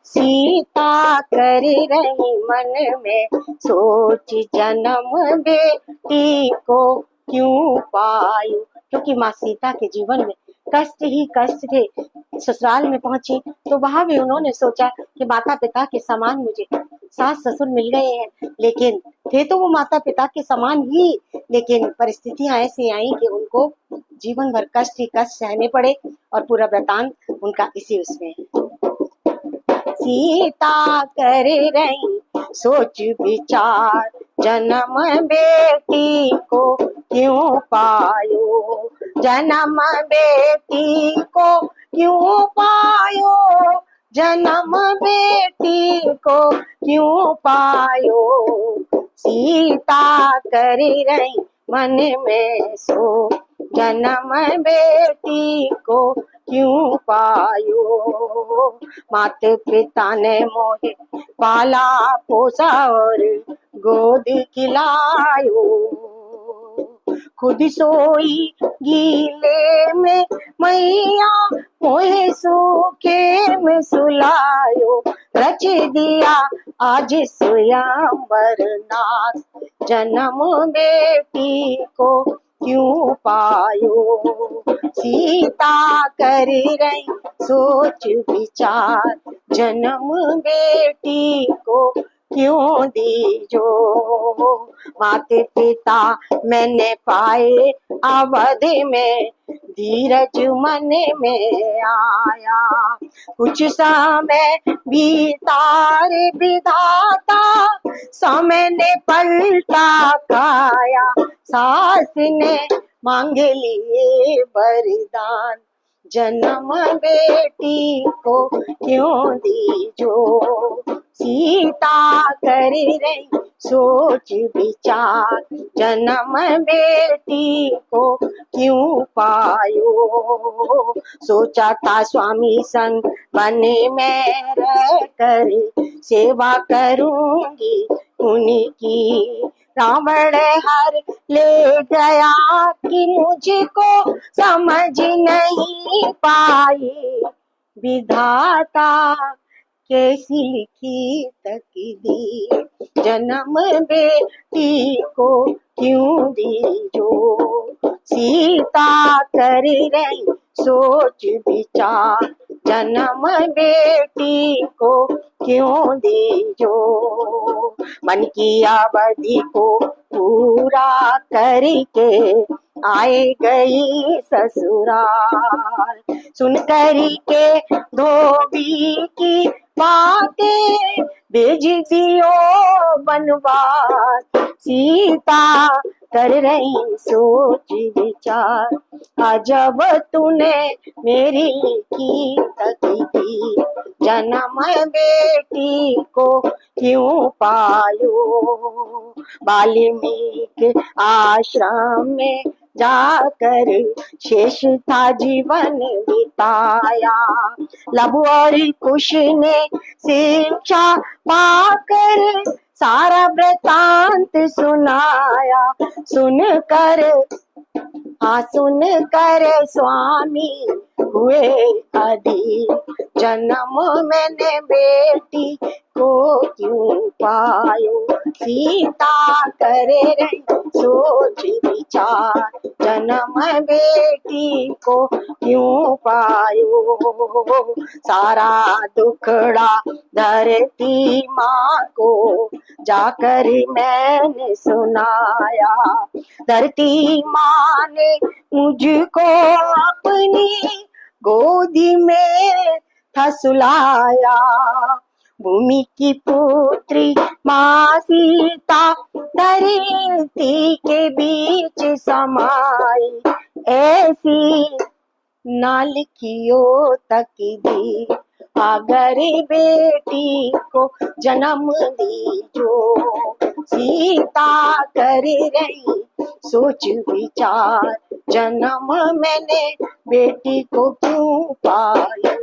सीता कर रही मन में सोच, जन्म बेटी को क्यों पायूं। क्योंकि माँ सीता के जीवन में कष्ट ही कष्ट थे। ससुराल में पहुंची तो वहां भी उन्होंने सोचा कि माता पिता के समान मुझे सास ससुर मिल गए हैं, लेकिन थे तो वो माता पिता के समान ही, लेकिन परिस्थितियां ऐसी आई कि उनको जीवन भर कष्ट ही कष्ट सहने पड़े। और पूरा वृतांत उनका इसी उसमें है। सीता कर रही सोच विचार, जन्म बेटी को क्यों पायो, जन्म बेटी को क्यों पायो, जन्म बेटी को क्यों पायो। सीता कर रही मन में सो, जन्म बेटी को क्यों पायो। मात पिता ने मोहे पाला पोसा और गोद खिलायो, खुद सोई गीले में मैया मोहे सूखे में सुलायो। रच दिया आज स्वयंवर नाथ, जन्म बेटी को क्यों पायो। सीता कर रही सोच विचार, जन्म बेटी को क्यों दीजो। माते पिता मैंने पाए अवध में, धीरज मन में आया। कुछ समय बीता रे विधाता, समय ने पलटा खाया। सास ने मांग लिए वरदान, जन्म बेटी को क्यों दीजो। सीता कर रही सोच विचार, जन्म बेटी को क्यों पायो। सोचा था स्वामी संग वन में रह कर सेवा करूंगी उनकी, रावण हर ले गया कि मुझको समझ नहीं पाई। विधाता कैसी लिखी तकदीर, जन्म बेटी को क्यों दीजो। सीता कर रही सोच विचार, जन्म बेटी को क्यों दीजो। मन की अवधि को पूरा करके आए गई ससुराल, सुन करी के धोबी की बातें भेज दियो बनवास। सीता कर रही सोच विचार, अजब तूने मेरी लिखी तकदीर, जन्म बेटी को क्यों पायो। वाल्मीकि आश्रम में जाकर शेष था जीवन बिताया। लव और कुश ने शिक्षा पाकर सारा वृतांत सुनाया। सुनकर स्वामी हुए अधीर, जन्म मैंने बेटी को क्यों पायो। सीता करे रही सोच विचार, जन्म बेटी को क्यों पायो। सारा दुखड़ा धरती माँ को जाकर मैंने सुनाया। धरती माँ ने मुझको अपनी गोदी में था सुलाया। भूमि की पुत्री माँ सीता धरती के बीच समाई, ऐसी नाल कियो तकदीर, अगर बेटी को जन्म दीजो। सीता कर रही सोच विचार, जन्म मैंने बेटी को क्यों पाया।